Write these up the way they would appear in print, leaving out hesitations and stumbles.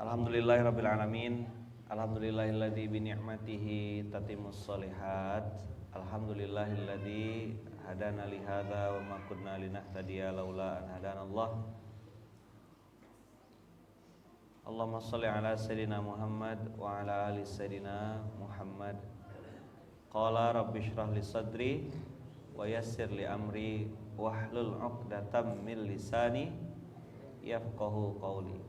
Alhamdulillahirabbil alamin. Alhamdulillahilladzi bi ni'matihi tatimmus shalihat. Alhamdulillahilladzi hadana li hadza wa ma kunna linahtadiya laula an hadanallah. Allahumma shalli ala sayyidina Muhammad wa ala ali sayyidina Muhammad. Qala rabbi shrah li sadri wa yassir li amri wahlul 'uqdatam min lisani yafqahu qawli.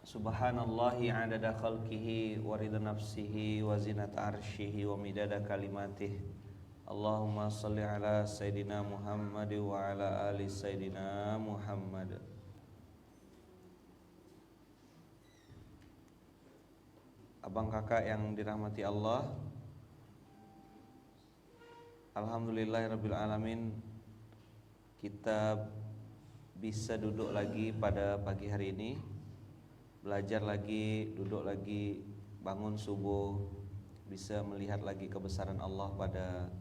Subhanallahi 'adada khalqihi wa ridha nafsihi wa zinata arsyihi wa midada kalimatihi. Allahumma shalli ala sayyidina Muhammad wa ala ali sayyidina Muhammad. Abang kakak yang dirahmati Allah, alhamdulillahirabbil alamin, kita bisa duduk lagi pada pagi hari ini, belajar lagi, duduk lagi, bangun subuh, bisa melihat lagi kebesaran Allah pada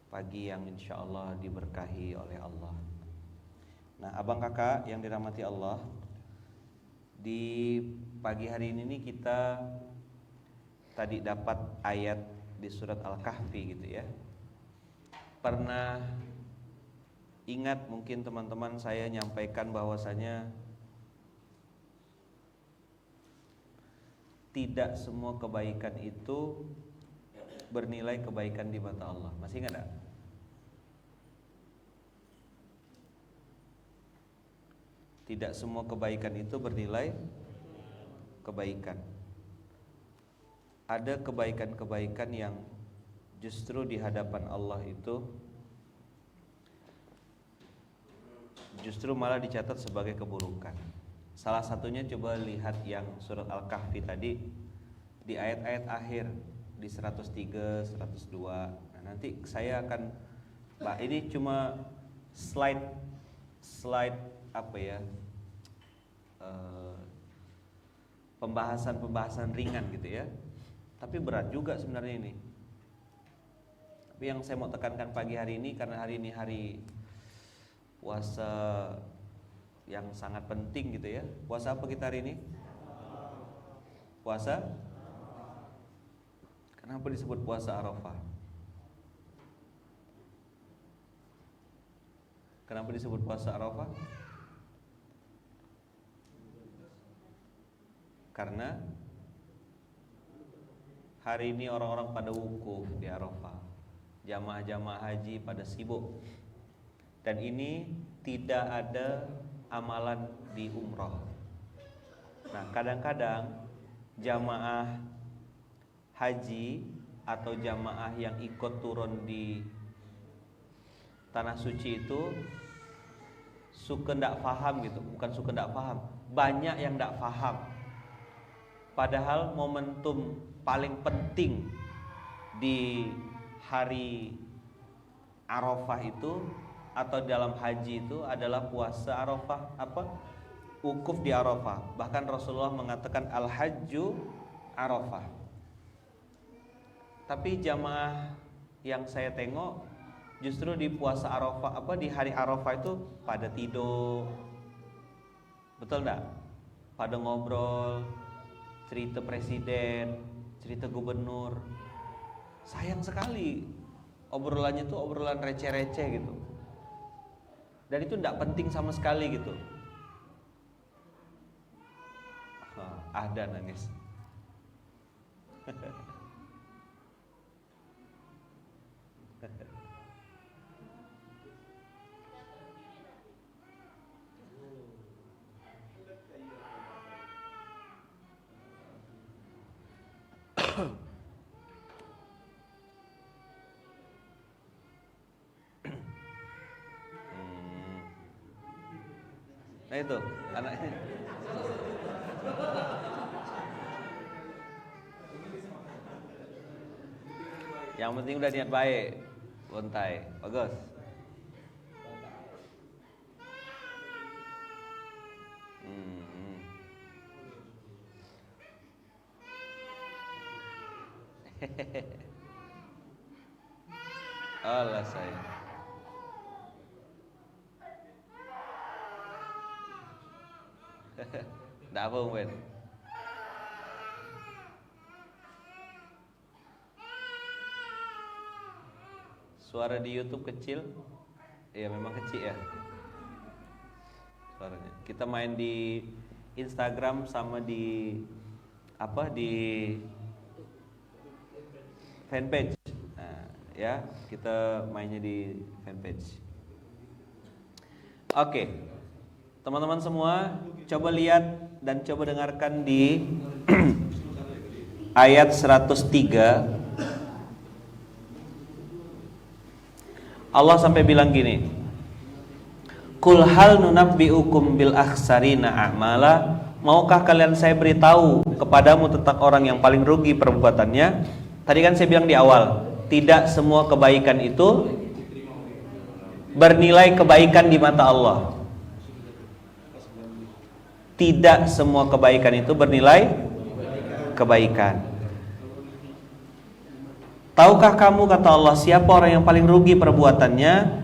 pagi yang insya Allah diberkahi oleh Allah. Nah, abang kakak yang dirahmati Allah, di pagi hari ini kita tadi dapat ayat di surat Al-Kahfi gitu ya. Pernah ingat mungkin teman-teman saya nyampaikan bahwasanya tidak semua kebaikan itu bernilai kebaikan di mata Allah. Masih ingat enggak? Tidak semua kebaikan itu bernilai kebaikan. Ada kebaikan-kebaikan yang justru di hadapan Allah itu justru malah dicatat sebagai keburukan. Salah satunya coba lihat yang surat Al-Kahfi tadi di ayat-ayat akhir di 103, 102. Nah, nanti saya akan ini cuma slide apa ya? Pembahasan ringan gitu ya. Tapi berat juga sebenarnya ini. Tapi yang saya mau tekankan pagi hari ini, karena hari ini hari puasa yang sangat penting gitu ya. Puasa apa kita hari ini? Puasa? Kenapa disebut puasa Arafah? Kenapa disebut puasa Arafah? Karena hari ini orang-orang pada wukuf di Arafah, jamaah-jamaah haji pada sibuk, dan ini tidak ada amalan di umroh. Nah, kadang-kadang jamaah haji atau jamaah yang ikut turun di tanah suci itu suka ndak paham gitu, bukan suka ndak paham, banyak yang ndak paham. Padahal momentum paling penting di hari Arafah itu atau dalam haji itu adalah puasa Arafah, wukuf di Arafah. Bahkan Rasulullah mengatakan al-hajju Arafah. Tapi jamaah yang saya tengok justru di puasa Arafah, di hari Arafah itu pada tidur. Betul enggak? Pada ngobrol, cerita presiden, cerita gubernur. Sayang sekali obrolannya tuh obrolan receh-receh gitu. Dan itu enggak penting sama sekali gitu. Ada nangis. Nah itu anaknya. Yang penting udah niat baik, Bontai, bagus. Allah saya. Nggak apa Ben? Suara di YouTube kecil? Iya memang kecil ya suaranya. Kita main di Instagram sama di fanpage. Nah, ya kita mainnya di fanpage. Oke, teman-teman semua, coba lihat dan coba dengarkan di ayat 103. Allah sampai bilang gini, Qul hal nunabbi'ukum bil akhsarina a'mala. Maukah kalian saya beritahu kepadamu tentang orang yang paling rugi perbuatannya? Tadi kan saya bilang di awal, tidak semua kebaikan itu bernilai kebaikan di mata Allah. Tidak semua kebaikan itu bernilai kebaikan. Tahukah kamu, kata Allah, siapa orang yang paling rugi perbuatannya?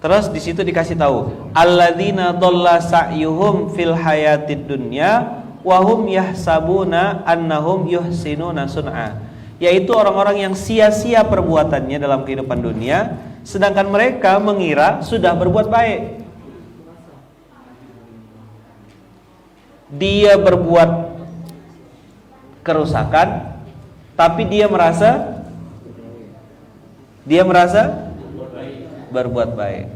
Terus di situ dikasih tahu, alladzina dhalla sa'yuhum fil hayatid dunya wa hum yahsabuna annahum yuhsinuna sun'a. Yaitu orang-orang yang sia-sia perbuatannya dalam kehidupan dunia, sedangkan mereka mengira sudah berbuat baik. Dia berbuat kerusakan, tapi dia merasa berbuat baik.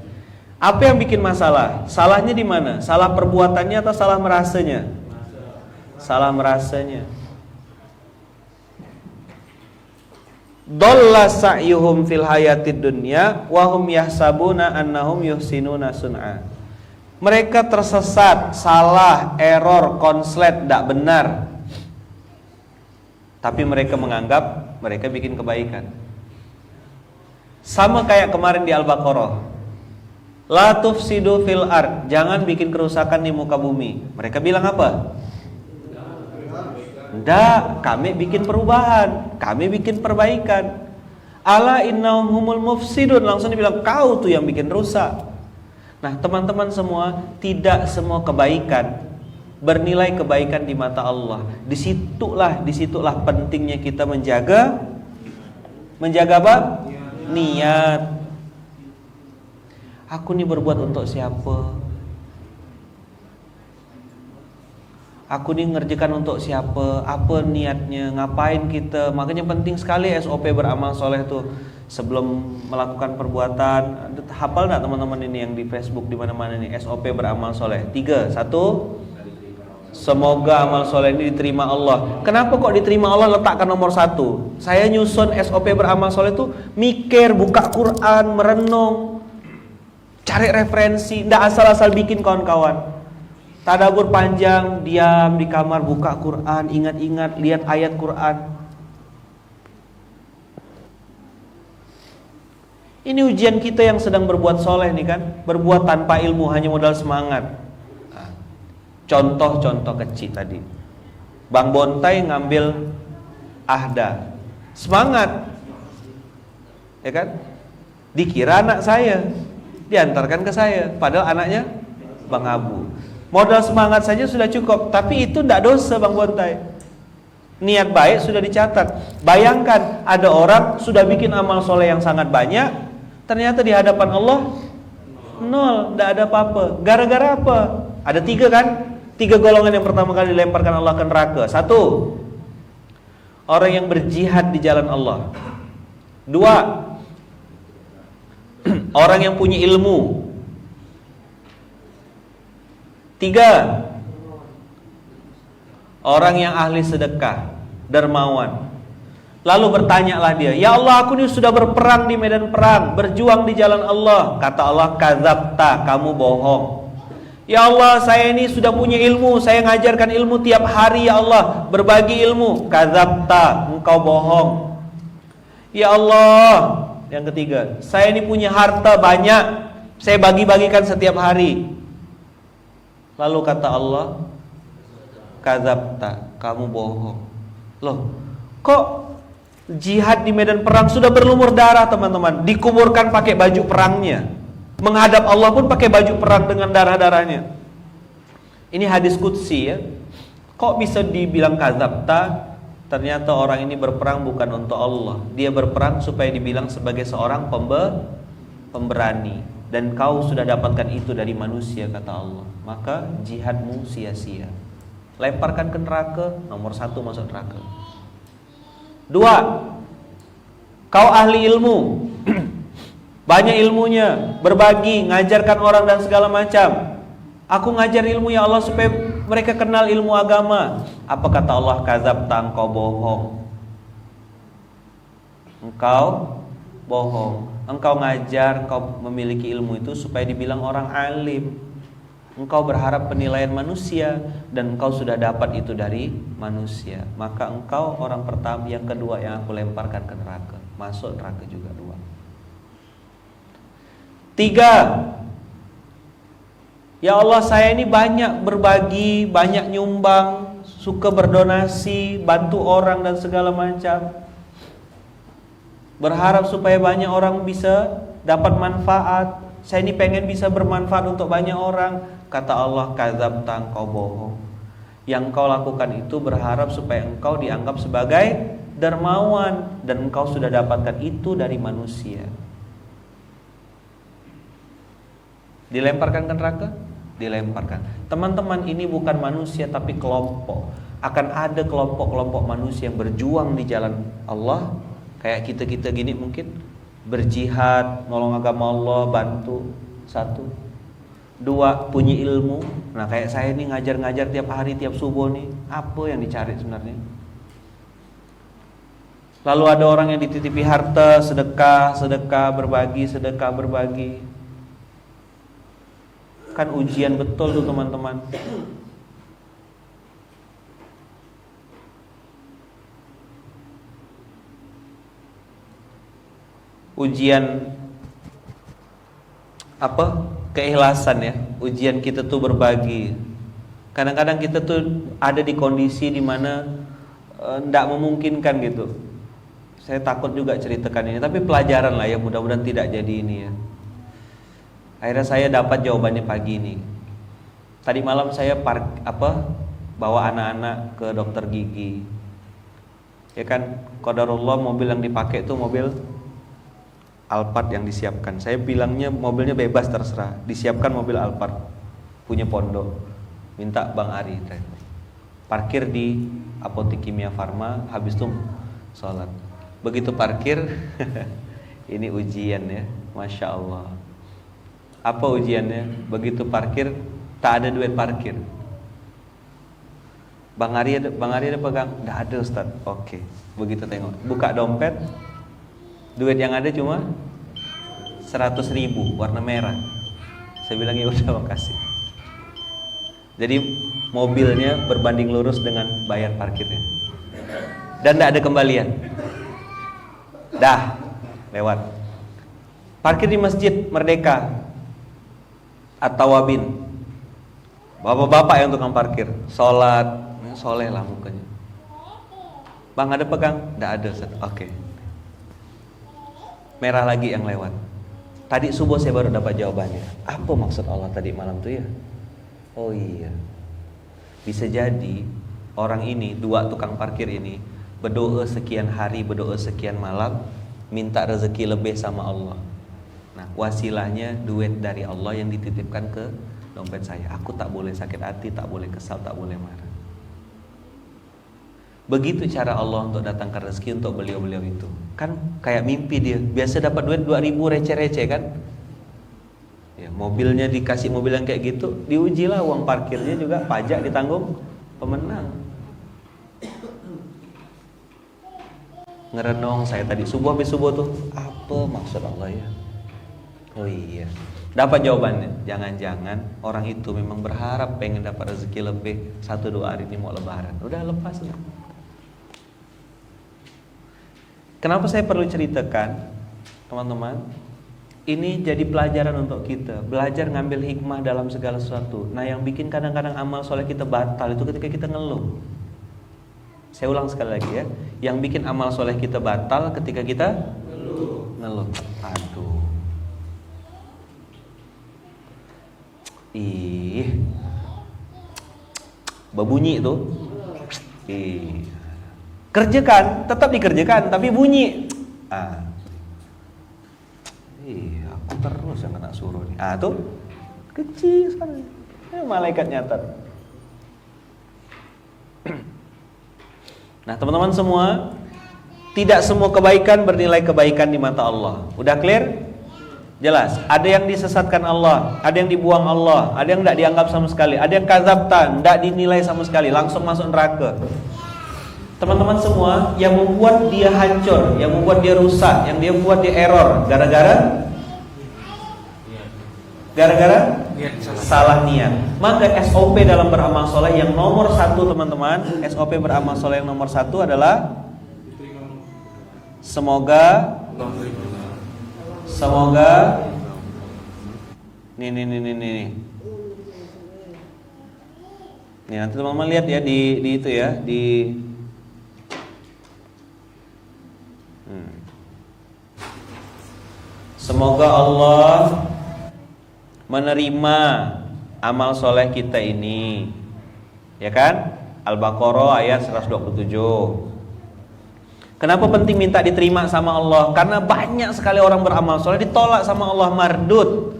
Apa yang bikin masalah? Salahnya di mana? Salah perbuatannya atau salah merasanya? Salah merasanya. Dhalla sa'yuhum fil hayatid dunya wa hum yahsabuna annahum yuhsinuna sun'a. Mereka tersesat, salah, error, konslet, tidak benar. Tapi mereka menganggap mereka bikin kebaikan. Sama kayak kemarin di Al-Baqarah, la tufsidu fil ard, jangan bikin kerusakan di muka bumi. Mereka bilang apa? Enggak, kami bikin perubahan, kami bikin perbaikan. Ala innahum humul mufsidun, langsung dibilang kau tuh yang bikin rusak. Nah teman-teman semua, tidak semua kebaikan bernilai kebaikan di mata Allah. Disitulah pentingnya kita menjaga apa? Niat. Aku nih berbuat untuk siapa? Aku nih ngerjakan untuk siapa? Apa niatnya? Ngapain kita? Makanya penting sekali SOP beramal soleh tuh. Sebelum melakukan perbuatan, hafal nggak teman-teman ini yang di Facebook di mana-mana nih, SOP beramal soleh. 3, 1. Semoga amal soleh ini diterima Allah. Kenapa kok diterima Allah letakkan nomor 1? Saya nyusun SOP beramal soleh itu mikir, buka Quran, merenung, cari referensi, ndak asal-asal bikin kawan-kawan. Tadabbur panjang, diam di kamar, buka Quran, ingat-ingat, lihat ayat Quran. Ini ujian kita yang sedang berbuat soleh nih kan, berbuat tanpa ilmu, hanya modal semangat. Contoh-contoh kecil tadi, Bang Bontai ngambil ahda, semangat, ya kan? Dikira anak saya, diantarkan ke saya, padahal anaknya Bang Abu. Modal semangat saja sudah cukup, tapi itu tidak dosa Bang Bontai. Niat baik sudah dicatat. Bayangkan ada orang sudah bikin amal soleh yang sangat banyak, ternyata di hadapan Allah 0, tidak ada apa-apa. Gara-gara apa? Ada 3 kan? 3 golongan yang pertama kali dilemparkan Allah ke neraka. 1, orang yang berjihad di jalan Allah. 2, orang yang punya ilmu. 3, orang yang ahli sedekah, dermawan. Lalu bertanyalah dia, ya Allah, aku ini sudah berperang di medan perang, berjuang di jalan Allah. Kata Allah, kadzabta, kamu bohong. Ya Allah, saya ini sudah punya ilmu, saya ngajarkan ilmu tiap hari ya Allah, berbagi ilmu. Kadzabta, engkau bohong. Ya Allah, yang ketiga, saya ini punya harta banyak, saya bagi-bagikan setiap hari. Lalu kata Allah, kadzabta, kamu bohong. Loh, kok jihad di medan perang sudah berlumur darah teman-teman, dikuburkan pakai baju perangnya, menghadap Allah pun pakai baju perang dengan darah-darahnya. Ini hadis qudsi ya. Kok bisa dibilang kadzabta? Ternyata orang ini berperang bukan untuk Allah. Dia berperang supaya dibilang sebagai seorang pemberani. Dan kau sudah dapatkan itu dari manusia, kata Allah. Maka jihadmu sia-sia. Lemparkan ke neraka, nomor 1 masuk neraka. 2, kau ahli ilmu, banyak ilmunya, berbagi, ngajarkan orang dan segala macam. Aku ngajar ilmu ya Allah supaya mereka kenal ilmu agama. Apa kata Allah? Kadzabta, engkau bohong. Engkau bohong. Engkau ngajar, engkau memiliki ilmu itu supaya dibilang orang alim. Engkau berharap penilaian manusia dan engkau sudah dapat itu dari manusia. Maka engkau orang pertama, yang kedua yang aku lemparkan ke neraka. Masuk neraka juga 2. 3, ya Allah, saya ini banyak berbagi, banyak nyumbang, suka berdonasi, bantu orang dan segala macam. Berharap supaya banyak orang bisa dapat manfaat. Saya ini pengen bisa bermanfaat untuk banyak orang. Kata Allah, kadzabta, engkau bohong. Yang engkau lakukan itu berharap supaya engkau dianggap sebagai dermawan, dan engkau sudah dapatkan itu dari manusia. Dilemparkan ke neraka? Dilemparkan. Teman-teman, ini bukan manusia tapi kelompok. Akan ada kelompok-kelompok manusia yang berjuang di jalan Allah. Kayak kita-kita gini mungkin berjihad, nolong agama Allah, bantu. 1. 2, punya ilmu. Nah kayak saya nih ngajar-ngajar tiap hari, tiap subuh nih. Apa yang dicari sebenarnya? Lalu ada orang yang dititipi harta, sedekah berbagi, Kan ujian betul tuh teman-teman. Ujian apa? Keikhlasan ya. Ujian kita tuh berbagi. Kadang-kadang kita tuh ada di kondisi dimana tidak memungkinkan gitu. Saya takut juga ceritakan ini, tapi pelajaran lah ya, mudah-mudahan tidak jadi ini ya. Akhirnya saya dapat jawabannya pagi ini. Tadi malam saya bawa anak-anak ke dokter gigi. Ya kan, qadarullah mobil yang dipakai itu mobil Alphard yang disiapkan. Saya bilangnya mobilnya bebas terserah. Disiapkan mobil Alphard punya pondok. Minta Bang Ari parkir di apotek Kimia Farma, habis itu sholat. Begitu parkir ini ujian ya, Masya Allah. Apa ujiannya? Begitu parkir tak ada duit parkir. Bang Ari ada pegang? Nggak ada Ustaz. Oke. Begitu tengok, buka dompet, duit yang ada cuma 100.000 warna merah. Saya bilang ya udah, makasih. Jadi mobilnya berbanding lurus dengan bayar parkirnya. Dan tidak ada kembalian. Dah lewat. Parkir di Masjid Merdeka At-Tawabin. Bapak-bapak yang tukang parkir, sholat, soleh lah mukanya. Bang ada pegang? Tidak ada Ustaz. Oke. Merah lagi yang lewat. Tadi subuh saya baru dapat jawabannya. Apa maksud Allah tadi malam tuh ya? Oh iya, bisa jadi orang ini, 2 tukang parkir ini berdoa sekian hari, berdoa sekian malam, minta rezeki lebih sama Allah. Nah wasilahnya duit dari Allah yang dititipkan ke dompet saya. Aku tak boleh sakit hati, tak boleh kesal, tak boleh marah. Begitu cara Allah untuk datangkan rezeki untuk beliau-beliau itu. Kan kayak mimpi dia. Biasa dapat duit 2.000 receh-receh kan. Ya, mobilnya dikasih mobil yang kayak gitu, diujilah uang parkirnya juga, pajak ditanggung pemenang. Ngerenong saya tadi subuh habis subuh tuh, apa maksud Allah ya? Oh iya, dapat jawabannya. Jangan-jangan orang itu memang berharap pengen dapat rezeki lebih 1-2 hari ini mau lebaran. Udah lepas lah. Kenapa saya perlu ceritakan, teman-teman? Ini jadi pelajaran untuk kita, belajar ngambil hikmah dalam segala sesuatu. Nah yang bikin kadang-kadang amal soleh kita batal itu ketika kita ngeluh. Saya ulang sekali lagi ya, yang bikin amal soleh kita batal ketika kita ngeluh. Aduh, berbunyi itu. Kerjakan, tetap dikerjakan, tapi bunyi. Aku terus yang kena suruh nih. Tuh kecil sekali. Malaikat nyatat. Nah, teman-teman semua, tidak semua kebaikan bernilai kebaikan di mata Allah. Udah clear? Jelas. Ada yang disesatkan Allah, ada yang dibuang Allah, ada yang tidak dianggap sama sekali, ada yang kadzabtan, tidak dinilai sama sekali, langsung masuk neraka. Teman-teman semua, yang membuat dia hancur, yang membuat dia rusak, yang dia buat dia error, gara-gara salah niat. Maka SOP dalam beramal soleh yang nomor 1, teman-teman, SOP beramal soleh yang nomor 1 adalah semoga nih nanti teman-teman lihat ya di itu ya semoga Allah menerima amal soleh kita ini, ya kan? Al-Baqarah ayat 127. Kenapa penting minta diterima sama Allah? Karena banyak sekali orang beramal soleh ditolak sama Allah, mardud.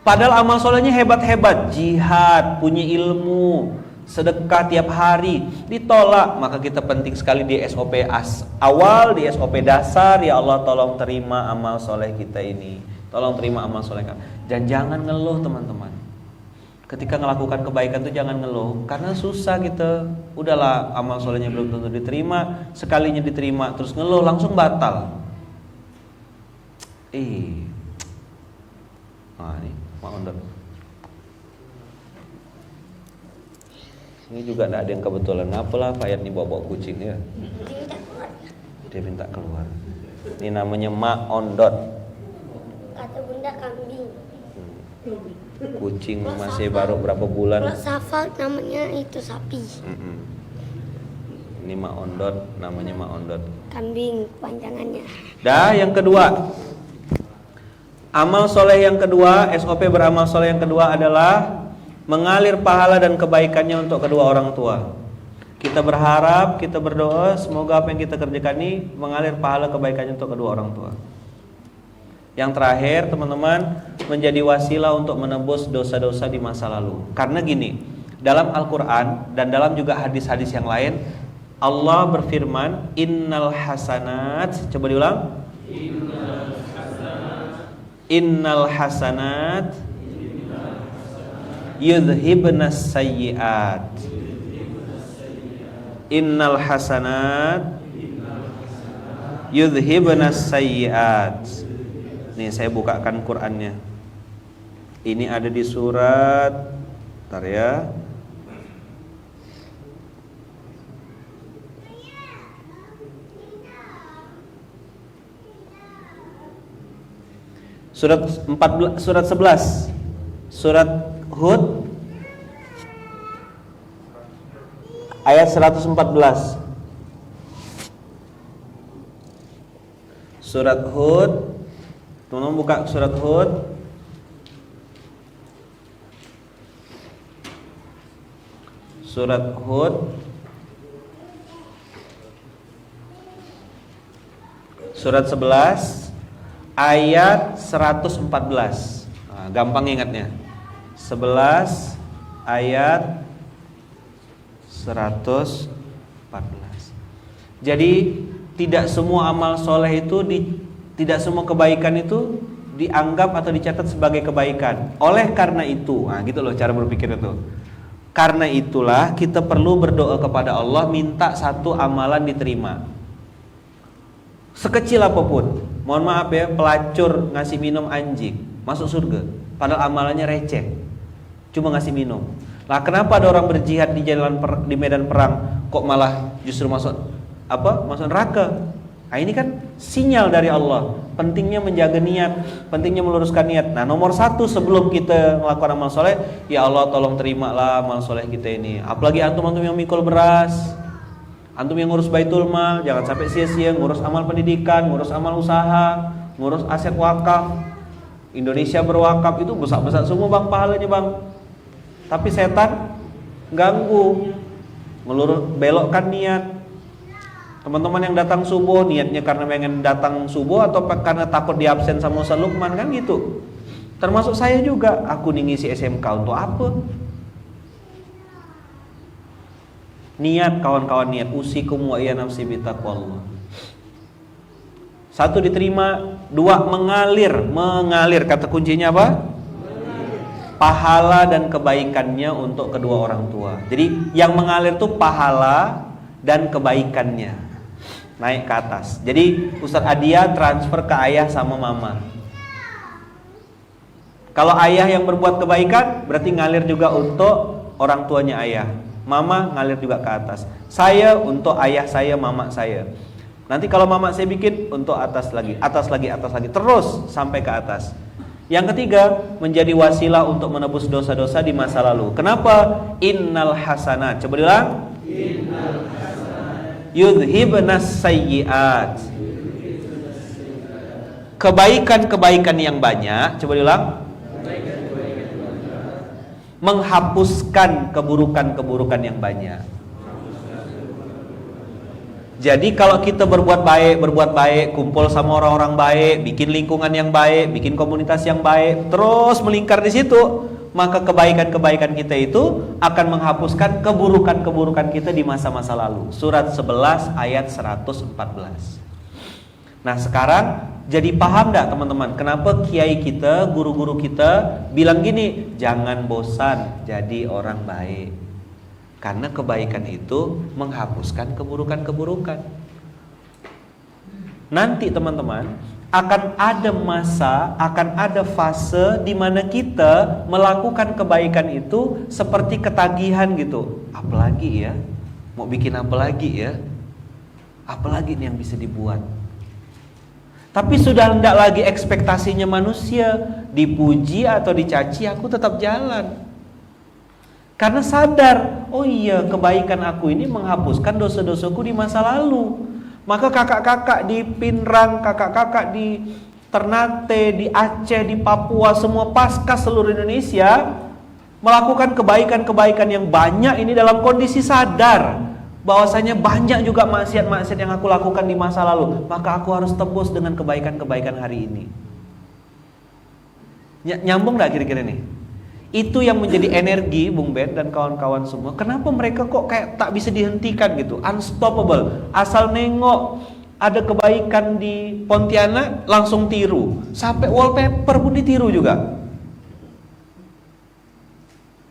Padahal amal solehnya hebat-hebat, jihad, punya ilmu, sedekah tiap hari, ditolak. Maka kita penting sekali di SOP awal, di SOP dasar, ya Allah tolong terima amal soleh kita ini. Tolong terima amal soleh kami. Dan jangan ngeluh, teman-teman. Ketika melakukan kebaikan itu jangan ngeluh, karena susah kita. Udahlah, amal solehnya belum tentu diterima, sekalinya diterima terus ngeluh langsung batal. Nih, Mak Ondot. Ini juga tidak ada yang kebetulan. Apalah Fayat nih bawa kucing ya. Dia minta keluar. Ini namanya Mak Ondot. Kata bunda kambing. Kucing masih baru berapa bulan. Kalau Safal namanya itu sapi. Ini Mak Ondot, namanya Mak Ondot. Kambing panjangannya. Dah, yang kedua. Amal soleh yang kedua, SOP beramal soleh yang kedua adalah mengalir pahala dan kebaikannya untuk kedua orang tua. Kita berharap, kita berdoa semoga apa yang kita kerjakan ini mengalir pahala kebaikannya untuk kedua orang tua. Yang terakhir, teman-teman, menjadi wasilah untuk menebus dosa-dosa di masa lalu. Karena gini, dalam Al-Quran dan dalam juga hadis-hadis yang lain, Allah berfirman, innal hasanat, coba diulang, innal hasanat yudhibnas sayyiat. Innal hasanat yudhibnas sayyiat. Nih saya bukakan Qur'annya. Ini ada di surat, bentar ya. Surat 14, surat 11. Surat Hud ayat 114. Surat Hud, teman-teman buka surat Hud. Surat Hud surat 11 ayat 114. Gampang ingatnya. 11 ayat 114. Jadi tidak semua amal soleh itu tidak semua kebaikan itu dianggap atau dicatat sebagai kebaikan. Oleh karena itu, gitu loh cara berpikir itu. Karena itulah kita perlu berdoa kepada Allah minta satu amalan diterima. Sekecil apapun. Mohon maaf ya, pelacur ngasih minum anjing masuk surga, padahal amalannya receh, cuma ngasih minum. Lah kenapa ada orang berjihad di di medan perang kok malah justru masuk neraka? Nah ini kan sinyal dari Allah. Pentingnya menjaga niat, pentingnya meluruskan niat. Nah nomor 1 sebelum kita melakukan amal soleh, ya Allah tolong terimalah amal soleh kita ini. Apalagi antum yang mikul beras, antum yang ngurus baitul mal, jangan sampai sia-sia ngurus amal pendidikan, ngurus amal usaha, ngurus aset wakaf. Indonesia berwakaf itu besar-besar semua bang pahalanya bang. Tapi setan ganggu, belokkan niat. Teman-teman yang datang subuh niatnya karena pengen datang subuh atau karena takut diabsen sama Ustaz Lukman, kan gitu. Termasuk saya juga, aku ngisi SMK untuk apa? Niat kawan-kawan, niat. Usikum wa iya nafsi bitaqwallah. 1 diterima, 2 mengalir. Kata kuncinya apa? Pahala dan kebaikannya untuk kedua orang tua. Jadi yang mengalir tuh pahala dan kebaikannya naik ke atas. Jadi Ustadz Adia transfer ke ayah sama mama. Kalau ayah yang berbuat kebaikan, berarti ngalir juga untuk orang tuanya ayah. Mama ngalir juga ke atas. Saya untuk ayah saya, mama saya. Nanti kalau mama saya bikin, untuk atas lagi, terus sampai ke atas. Yang ketiga, menjadi wasilah untuk menebus dosa-dosa di masa lalu. Kenapa? Innal hasanat. Coba diulang. Innal hasanat yudhibnas sayyiat. Kebaikan-kebaikan yang banyak, coba diulang. Menghapuskan keburukan-keburukan yang banyak. Jadi kalau kita berbuat baik, kumpul sama orang-orang baik, bikin lingkungan yang baik, bikin komunitas yang baik, terus melingkar di situ, maka kebaikan-kebaikan kita itu akan menghapuskan keburukan-keburukan kita di masa-masa lalu. Surat 11 ayat 114. Nah sekarang jadi paham gak teman-teman, kenapa kiai kita, guru-guru kita bilang gini, jangan bosan jadi orang baik. Karena kebaikan itu menghapuskan keburukan-keburukan. Nanti teman-teman, akan ada masa, akan ada fase di mana kita melakukan kebaikan itu seperti ketagihan gitu. Apalagi ya, mau bikin apa lagi ya? Apalagi nih yang bisa dibuat? Tapi sudah tidak lagi ekspektasinya manusia, dipuji atau dicaci, aku tetap jalan. Karena sadar, oh iya kebaikan aku ini menghapuskan dosa-dosaku di masa lalu. Maka kakak-kakak di Pinrang, kakak-kakak di Ternate, di Aceh, di Papua, semua pasca seluruh Indonesia melakukan kebaikan-kebaikan yang banyak ini dalam kondisi sadar bahwasanya banyak juga maksiat-maksiat yang aku lakukan di masa lalu. Maka aku harus tebus dengan kebaikan-kebaikan hari ini. Nyambung gak kira-kira nih? Itu yang menjadi energi Bung Ben dan kawan-kawan semua. Kenapa mereka kok kayak tak bisa dihentikan gitu, unstoppable. Asal nengok ada kebaikan di Pontianak langsung tiru. Sampai wallpaper pun ditiru juga.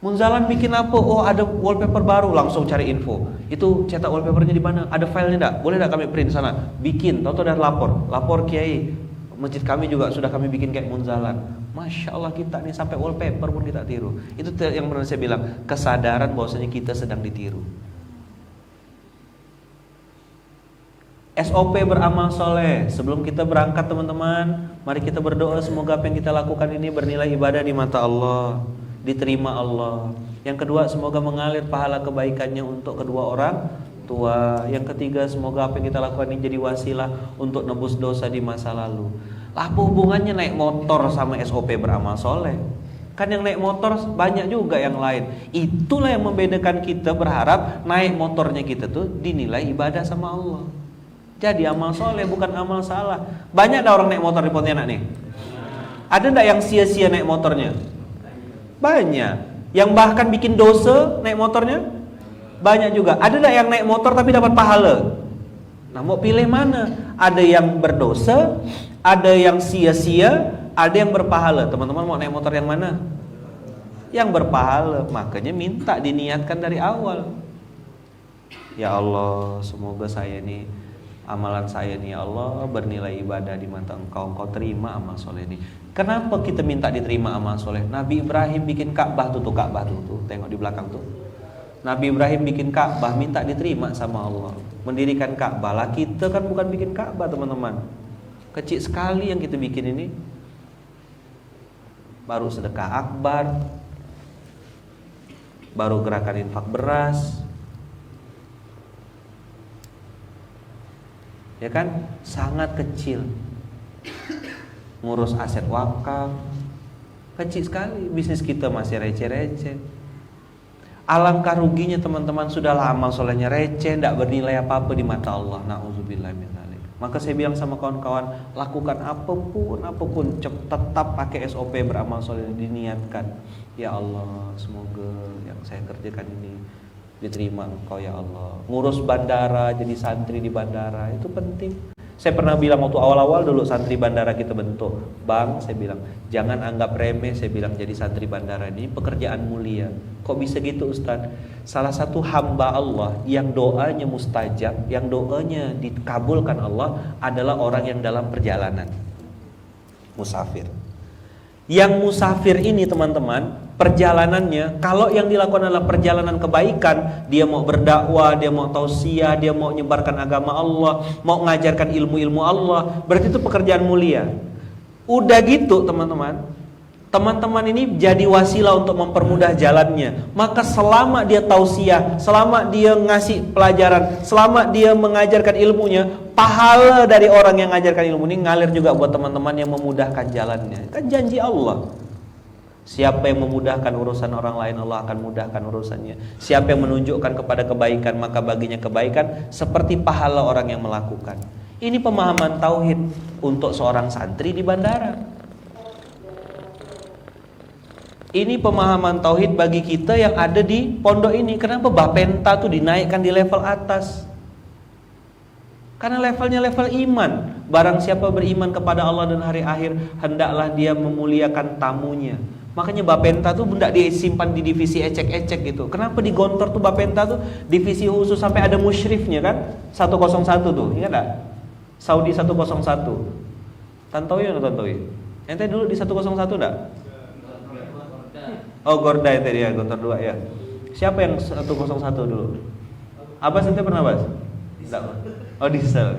Munzalan bikin apa? Oh ada wallpaper baru, langsung cari info. Itu cetak wallpapernya di mana? Ada filenya enggak? Boleh enggak kami print sana? Bikin, tahu dan lapor kiai. Masjid kami juga sudah kami bikin kayak Munzalan. Masya Allah kita nih sampai wallpaper pun kita tiru. Itu yang pernah saya bilang, kesadaran bahwasanya kita sedang ditiru. SOP beramal soleh. Sebelum kita berangkat teman-teman, mari kita berdoa semoga apa yang kita lakukan ini bernilai ibadah di mata Allah, diterima Allah. Yang kedua, semoga mengalir pahala kebaikannya untuk kedua orang tua. Yang ketiga, semoga apa yang kita lakukan ini jadi wasilah untuk nebus dosa di masa lalu. Apa hubungannya naik motor sama SOP beramal soleh? Kan yang naik motor banyak juga yang lain. Itulah yang membedakan kita berharap naik motornya kita tuh dinilai ibadah sama Allah. Jadi amal soleh bukan amal salah. Banyak ada orang naik motor di Pontianak nih. Ada enggak yang sia-sia naik motornya? Banyak. Yang bahkan bikin dosa naik motornya? Banyak juga. Ada enggak yang naik motor tapi dapat pahala? Nah mau pilih mana? Ada yang berdosa, ada yang sia-sia, ada yang berpahala. Teman-teman mau naik motor yang mana? Yang berpahala. Makanya minta diniatkan dari awal. Ya Allah, semoga saya ini, amalan saya ini ya Allah bernilai ibadah di mata Engkau. Engkau terima amal soleh ini. Kenapa kita minta diterima amal soleh? Nabi Ibrahim bikin Ka'bah tuh Ka'bah tuh. Tengok di belakang tuh. Nabi Ibrahim bikin Ka'bah, minta diterima sama Allah. Mendirikan Ka'bah. Lah kita kan bukan bikin Ka'bah teman-teman. Kecil sekali yang kita bikin ini. Baru sedekah akbar, baru gerakan infak beras. Ya kan? Sangat kecil. Ngurus aset wakaf kecil sekali. Bisnis kita masih receh-receh. Alangkah ruginya teman-teman, sudah lama solehnya receh, tidak bernilai apa-apa di mata Allah. Na'udzubillah min dzalik. Maka saya bilang sama kawan-kawan, lakukan apapun, tetap pakai SOP beramal soleh, diniatkan. Ya Allah, semoga yang saya kerjakan ini diterima Engkau ya Allah. Ngurus bandara, jadi santri di bandara itu penting. Saya pernah bilang waktu awal-awal dulu santri bandara kita bentuk, Bang, saya bilang, jangan anggap remeh, saya bilang, jadi santri bandara ini pekerjaan mulia. Kok bisa gitu Ustaz? Salah satu hamba Allah yang doanya mustajab, yang doanya dikabulkan Allah adalah orang yang dalam perjalanan, musafir. Yang musafir ini teman-teman, perjalanannya, kalau yang dilakukan adalah perjalanan kebaikan, dia mau berdakwah, dia mau tausiah, dia mau menyebarkan agama Allah, mau mengajarkan ilmu-ilmu Allah, berarti itu pekerjaan mulia. Udah gitu teman-teman ini jadi wasilah untuk mempermudah jalannya. Maka selama dia tausiah, selama dia ngasih pelajaran, selama dia mengajarkan ilmunya, pahala dari orang yang mengajarkan ilmu ini ngalir juga buat teman-teman yang memudahkan jalannya. Kan janji Allah, siapa yang memudahkan urusan orang lain, Allah akan mudahkan urusannya. Siapa yang menunjukkan kepada kebaikan, maka baginya kebaikan seperti pahala orang yang melakukan. Ini pemahaman tauhid untuk seorang santri di bandara. Ini pemahaman tauhid bagi kita yang ada di pondok ini. Kenapa Bapenta tuh dinaikkan di level atas? Karena levelnya level iman. Barang siapa beriman kepada Allah dan hari akhir, hendaklah dia memuliakan tamunya. Makanya Bapenta tuh tidak disimpan di divisi ecek-ecek gitu. Kenapa di Gontor tuh Bapenta tuh divisi khusus sampai ada musyrifnya kan? 101 tuh, ingat gak? Saudi 101. Tantowi atau Tantowi? Ente dulu di 101 enggak? Oh, Gorda itu dia, Gontor 2 ya. Siapa yang 101 dulu? Abbas ente pernah Bas? Enggak. Oh, Diesel.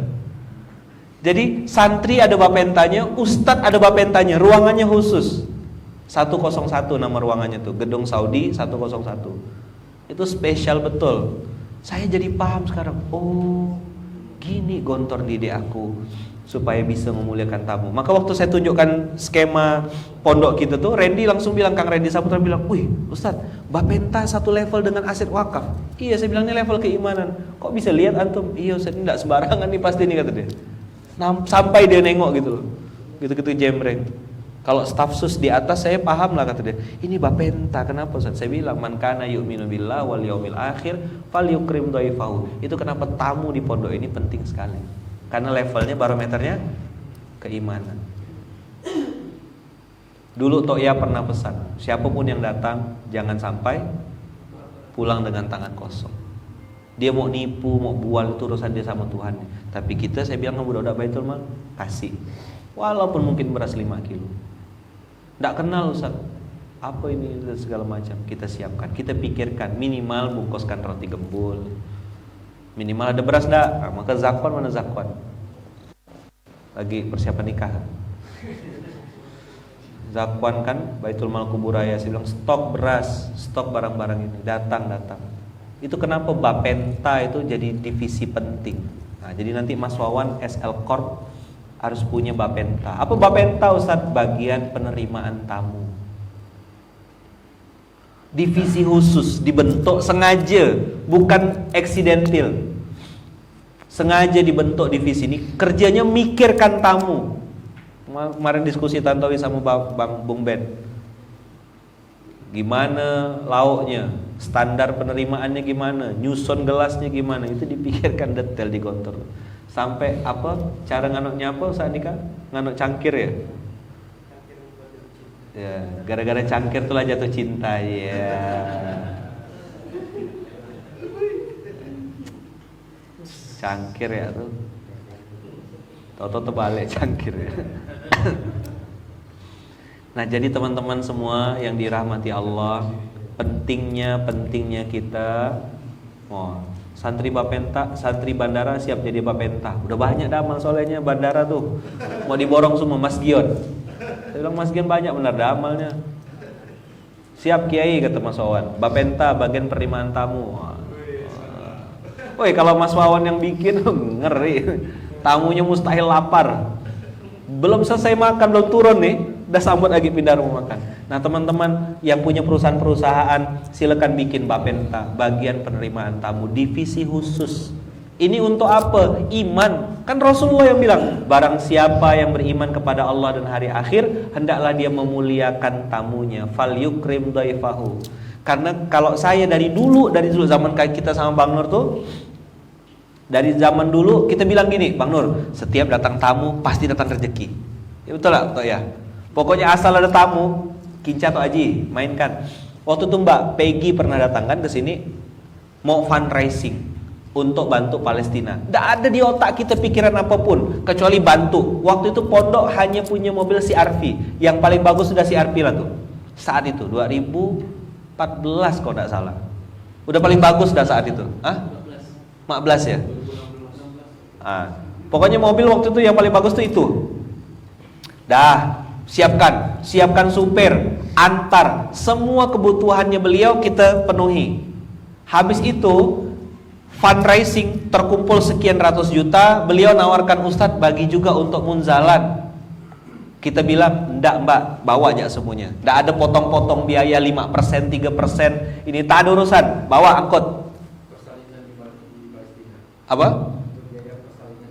Jadi santri ada Bapentanya, ustadz ada Bapentanya, ruangannya khusus. 101 nama ruangannya tuh, Gedung Saudi 101. Itu spesial betul. Saya jadi paham sekarang. Oh, gini Gontor didik aku supaya bisa memuliakan tamu. Maka waktu saya tunjukkan skema pondok kita tuh, Randy langsung bilang, Kang Randy Saputra bilang, "Wih, Ustadz, Bapenta satu level dengan aset wakaf." Iya, saya bilang ini level keimanan. Kok bisa lihat antum? Iya, Ustadz, ini enggak sembarangan nih pasti nih, kata dia. Sampai dia nengok gitu loh. Gitu-gitu jembreng. Kalau staf sus di atas saya paham lah, kata dia. Ini Bapenta, kenapa Ustaz? Saya bilang, man kana yu'minu billah wal yaumil akhir falyukrim dhaifahu. Itu kenapa tamu di pondok ini penting sekali. Karena levelnya, barometernya keimanan. Dulu Toya pernah pesan, siapapun yang datang jangan sampai pulang dengan tangan kosong. Dia mau nipu, mau bual, itu urusan dia sama Tuhan. Tapi kita, saya bilang sama budak-budak Baitul Mal, kasih. Walaupun mungkin beras 5 kilo. Nggak kenal Ustaz, apa ini dan segala macam, kita siapkan, kita pikirkan, minimal bungkuskan roti gembul, minimal ada beras enggak? Nah, maka zakwan, mana zakwan? Lagi persiapan nikah. Zakwan kan Baitul Mal Kuburaya, saya bilang stok beras, stok barang-barang ini, datang. Itu kenapa Bapenta itu jadi divisi penting. Nah, jadi nanti Mas Wawan SL Corp harus punya Bapenta. Apa Bapenta Ustaz? Bagian penerimaan tamu. Divisi khusus dibentuk sengaja, bukan accidental. Sengaja dibentuk divisi ini, kerjanya mikirkan tamu. Kemarin diskusi Tantowi sama Bang Bung Ben. Gimana lauknya, standar penerimaannya gimana, nyusun gelasnya gimana, itu dipikirkan detail di Gontor. Sampai apa, cara nganuknya apa Ustaz Andika? Nganuk cangkir ya? Ya, gara-gara cangkir itulah jatuh cinta ya. Cangkir ya tuh. Toto terbalik cangkir ya. Nah, jadi teman-teman semua yang dirahmati Allah, pentingnya kita santri Bapenta, santri bandara siap jadi Bapenta. Udah banyak dah amal solehnya bandara tuh. Mau diborong semua Mas Gion. Saya bilang Mas Gion banyak benar dah amalnya. Siap Kiai, kata Mas Wawan. Bapenta bagian penerimaan tamu. Woi, kalau Mas Wawan yang bikin ngeri. Tamunya mustahil lapar. Belum selesai makan, belum turun nih, Udah sambut lagi pindah rumah makan. Nah teman-teman yang punya perusahaan-perusahaan, silakan bikin bapenta, bagian penerimaan tamu, divisi khusus. Ini untuk apa? Iman. Kan Rasulullah yang bilang, barang siapa yang beriman kepada Allah dan hari akhir, hendaklah dia memuliakan tamunya. Fal yukrim dhaifahu. Karena kalau saya dari dulu zaman kita sama Bang Nur tuh, dari zaman dulu kita bilang gini, Bang Nur, setiap datang tamu pasti datang rezeki. Ya betul lah, toh ya. Pokoknya asal ada tamu, Kinca atau Aji, mainkan. Waktu itu Mbak Peggy pernah datang kan ke sini, mau fundraising untuk bantu Palestina. Tidak ada di otak kita pikiran apapun kecuali bantu. Waktu itu pondok hanya punya mobil CR-V, yang paling bagus sudah CR-V lah tuh. Saat itu 2014 kalau tidak salah. Udah paling bagus dah saat itu. 15 ya. Pokoknya mobil waktu itu yang paling bagus tuh itu. Dah, siapkan supir, antar, semua kebutuhannya beliau kita penuhi. Habis itu fundraising terkumpul sekian ratus juta, beliau nawarkan Ustadz bagi juga untuk munzalan. Kita bilang, enggak Mbak, bawa aja semuanya. Enggak ada potong-potong biaya 5%, 3%. Ini tak ada urusan, bawa angkut. Apa?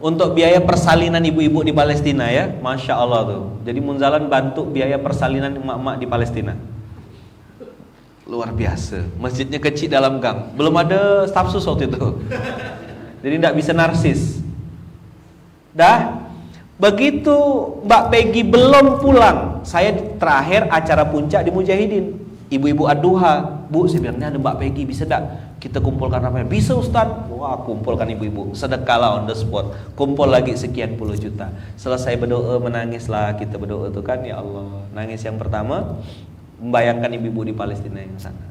Untuk biaya persalinan ibu-ibu di Palestina ya, Masya Allah tuh. Jadi munzalan bantu biaya persalinan emak-emak di Palestina. Luar biasa. Masjidnya kecil dalam gang, belum ada staf sus waktu itu. Jadi tidak bisa narsis. Dah, begitu Mbak Peggy belum pulang, saya terakhir acara puncak di Mujahidin. Ibu-ibu ad-duha, Bu, saya bilang, ini ada Mbak Peggy, bisa enggak kita kumpulkan apa? Bisa Ustaz. Wah, kumpulkan ibu-ibu, sedekahlah on the spot. Kumpul lagi sekian puluh juta. Selesai berdoa, menangislah kita berdoa itu kan, ya Allah. Nangis yang pertama, membayangkan ibu-ibu di Palestina yang sana.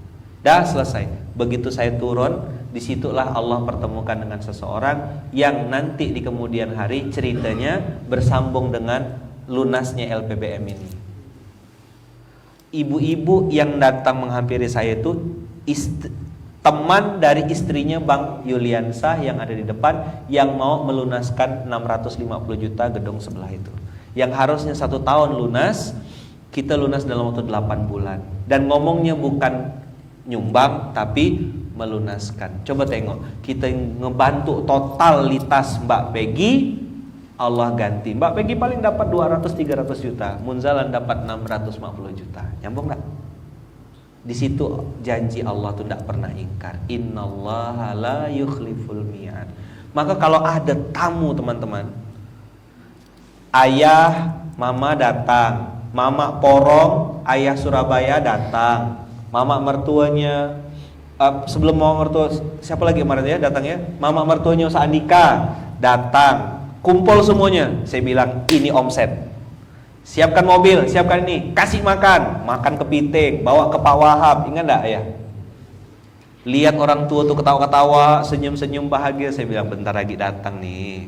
Dah selesai. Begitu saya turun, disitulah Allah pertemukan dengan seseorang yang nanti di kemudian hari ceritanya bersambung dengan lunasnya LPBM ini. Ibu-ibu yang datang menghampiri saya itu teman dari istrinya Bang Yuliansah yang ada di depan, yang mau melunaskan 650 juta gedung sebelah itu, yang harusnya 1 tahun lunas, kita lunas dalam waktu 8 bulan. Dan ngomongnya bukan nyumbang tapi melunaskan. Coba tengok, kita ngebantu totalitas Mbak Peggy, Allah ganti. Mbak Peggy paling dapat 200-300 juta, munzalan dapat 650 juta. Nyambung gak? Di situ janji Allah tuh tidak pernah ingkar. Innallaha la yukhliful mi'ad. Maka kalau ada tamu teman-teman, ayah, mama datang, mama Porong, ayah Surabaya datang, mama mertuanya, sebelum mama mertua siapa lagi kemarin ya datang ya, mama mertuanya Ustaz Andika datang, kumpul semuanya. Saya bilang ini omset. Siapkan mobil, siapkan ini, kasih makan kepiting, bawa ke Pak Wahab. Ingat enggak ya? Lihat orang tua tuh ketawa-ketawa, senyum-senyum bahagia. Saya bilang bentar lagi datang nih.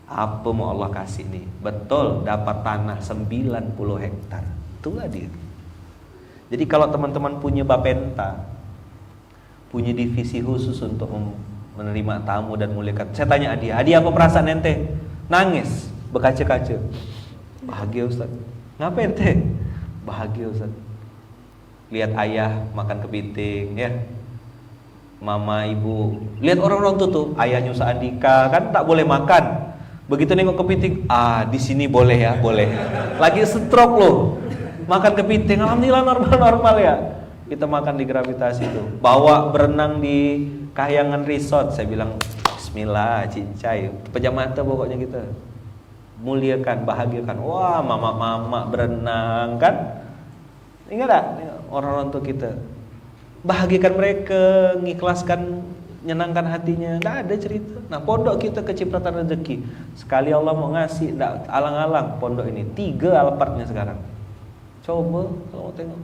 Apa mau Allah kasih nih? Betul, dapat tanah 90 hektar. Itulah dia. Jadi kalau teman-teman punya bapenta, punya divisi khusus untuk menerima tamu dan muliakan. Saya tanya Adi apa perasaan ente? Nangis, berkaca-kaca. Bahagia Ustaz. Ngapain teh? Bahagia Ustaz. Lihat ayah makan kepiting ya. Mama, ibu. Lihat orang-orang tuh ayahnya Ustaz Andika kan tak boleh makan. Begitu nengok kepiting, di sini boleh ya, boleh. Lagi stroke loh. Makan kepiting, alhamdulillah normal-normal ya. Kita makan di Gravitasi tuh. Bawa berenang di Kahyangan Resort. Saya bilang bismillah, cincai. Pejam mata pokoknya kita. Muliakan, bahagiakan. Wah, mama-mama berenang kan. Ingat tak orang-orang tua kita? Bahagiakan mereka, ngikhlaskan, nyenangkan hatinya. Tidak ada cerita. Nah, pondok kita kecipratan rezeki. Sekali Allah mau ngasih, tidak alang-alang pondok ini. 3 Alphardnya sekarang. Coba kalau mau tengok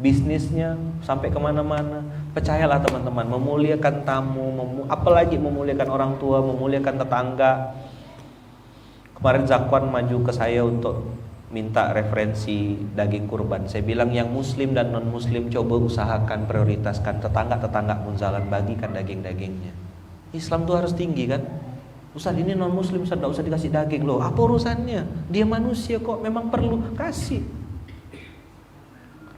bisnisnya sampai kemana-mana. Percayalah teman-teman, memuliakan tamu, apalagi memuliakan orang tua, memuliakan tetangga. Kemarin Zakwan maju ke saya untuk minta referensi daging kurban. Saya bilang yang muslim dan non muslim coba usahakan prioritaskan tetangga-tetangga munzalan, bagikan daging-dagingnya. Islam tuh harus tinggi kan. Ustaz ini non muslim, Ustaz tidak usah dikasih daging. Loh apa urusannya? Dia manusia kok, memang perlu kasih.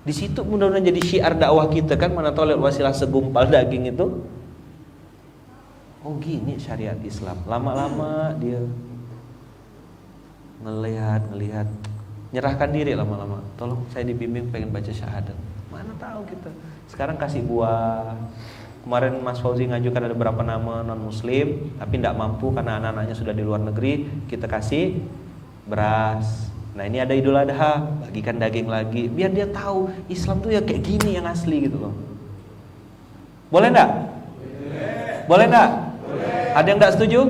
Di situ mudah-mudahan jadi syiar dakwah kita kan, mana tahu lewat wasilah segumpal daging itu. Oh gini syariat Islam. Lama-lama dia ngelihat, nyerahkan diri lama-lama. Tolong saya dibimbing pengen baca syahadat. Mana tahu kita. Sekarang kasih buah. Kemarin Mas Fauzi ngajukan ada beberapa nama non muslim tapi tidak mampu karena anak-anaknya sudah di luar negeri, kita kasih beras. Nah ini ada Idul Adha, bagikan daging lagi biar dia tahu Islam tuh ya kayak gini yang asli gitu loh. Boleh enggak? Boleh enggak? Ada yang enggak setuju?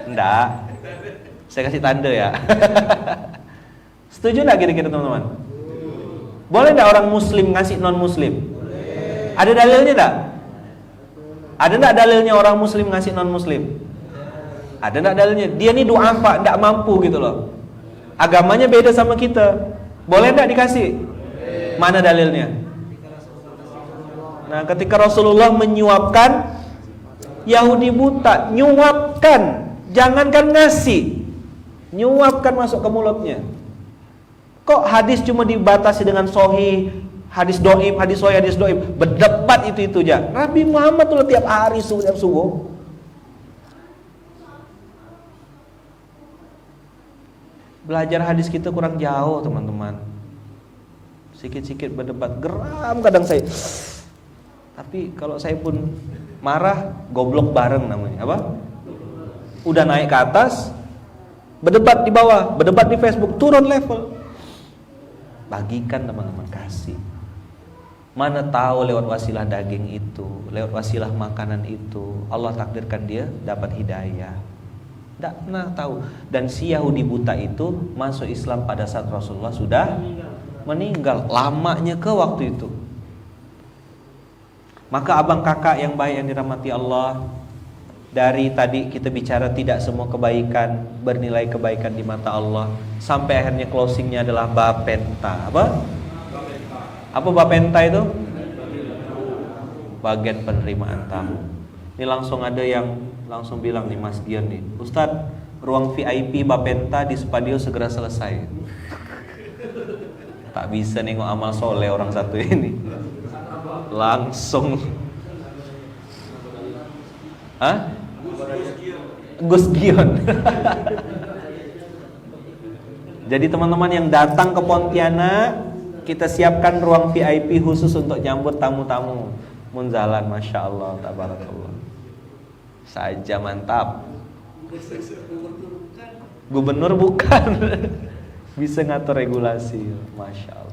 Enggak. Saya kasih tanda ya. Setuju enggak kira-kira teman-teman? Boleh enggak orang muslim ngasih non muslim? Ada dalilnya enggak? Ada enggak dalilnya orang muslim ngasih non muslim? Ada enggak dalilnya? Dia nih du'afa, enggak mampu gitu loh. Agamanya beda sama kita. Boleh enggak dikasih? Mana dalilnya? Nah, ketika Rasulullah menyuapkan Yahudi buta, nyuapkan, jangankan ngasih, nyuapkan masuk ke mulutnya. Kok hadis cuma dibatasi dengan sahih, hadis doib, hadis sahih, hadis doib, berdebat itu aja. Nabi Muhammad tuh tiap hari tiap subuh. Belajar hadis kita kurang jauh teman-teman. Sikit-sikit berdebat, geram kadang saya. Tapi kalau saya pun marah, goblok bareng namanya. Apa? Udah naik ke atas, berdebat di bawah, berdebat di Facebook, turun level. Bagikan teman-teman, kasih. Mana tahu lewat wasilah daging itu, lewat wasilah makanan itu, Allah takdirkan dia dapat hidayah. Tidak pernah tahu. Dan si Yahudi buta itu masuk Islam pada saat Rasulullah sudah meninggal. Lamanya ke waktu itu. Maka abang kakak yang baik yang dirahmati Allah, dari tadi kita bicara tidak semua kebaikan bernilai kebaikan di mata Allah, sampai akhirnya closingnya adalah bapenta. Apa? Apa bapenta itu? Bagian penerimaan tamu. Ini langsung ada yang langsung bilang nih Mas Dian nih, Ustadz, ruang VIP bapenta di Spadio segera selesai. Tak bisa nengok amal soleh orang satu ini. Langsung. Hah? Gus Gion. Jadi teman-teman yang datang ke Pontianak, kita siapkan ruang VIP khusus untuk nyambut tamu-tamu Munzalan. Masya Allah, tabarakallah. Saja mantap. Gubernur bukan. Bisa ngatur regulasi. Masya Allah.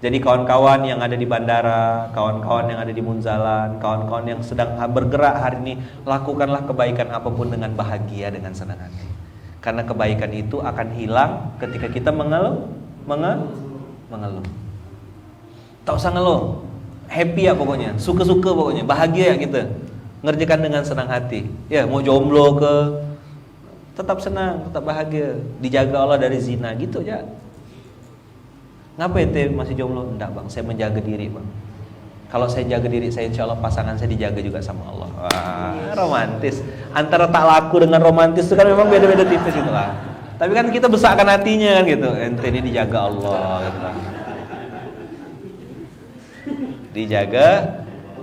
Jadi kawan-kawan yang ada di bandara, kawan-kawan yang ada di Munzalan, kawan-kawan yang sedang bergerak hari ini, lakukanlah kebaikan apapun dengan bahagia, dengan senang hati. Karena kebaikan itu akan hilang ketika kita mengeluh. Tak usah ngeluh, happy ya pokoknya, suka-suka pokoknya, bahagia ya kita. Ngerjakan dengan senang hati. Ya mau jomblo ke, tetap senang, tetap bahagia. Dijaga Allah dari zina gitu aja. Ngapain teh masih jomblo? Enggak bang, saya menjaga diri bang. Kalau saya jaga diri saya, insya Allah pasangan saya dijaga juga sama Allah. Wah, romantis. Antara tak laku dengan romantis itu kan memang beda-beda tipis gitu lah. Tapi kan kita besarkan hatinya kan gitu. Ente ini dijaga Allah gitu. Dijaga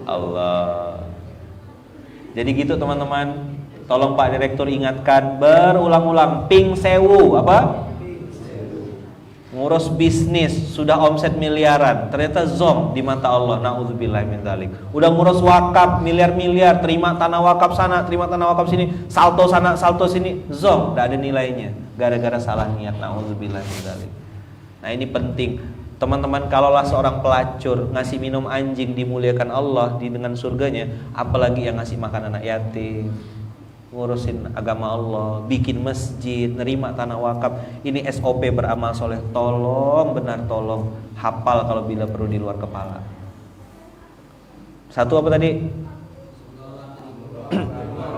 Allah. Jadi gitu teman-teman. Tolong Pak Direktur ingatkan berulang-ulang, ping sewu apa? Ngurus bisnis sudah omset miliaran, ternyata zong di mata Allah. Nauzubillah min dzalik. Udah ngurus wakaf miliar-miliar, terima tanah wakaf sana, terima tanah wakaf sini, salto sana, salto sini, zong, tidak ada nilainya gara-gara salah niat. Nauzubillah min dzalik. Nah, ini penting. Teman-teman, kalaulah seorang pelacur ngasih minum anjing dimuliakan Allah dengan surganya, apalagi yang ngasih makan anak yatim, ngurusin agama Allah, bikin masjid, nerima tanah wakaf. Ini SOP beramal soleh. Tolong, benar tolong hafal kalau bila perlu di luar kepala. Satu apa tadi?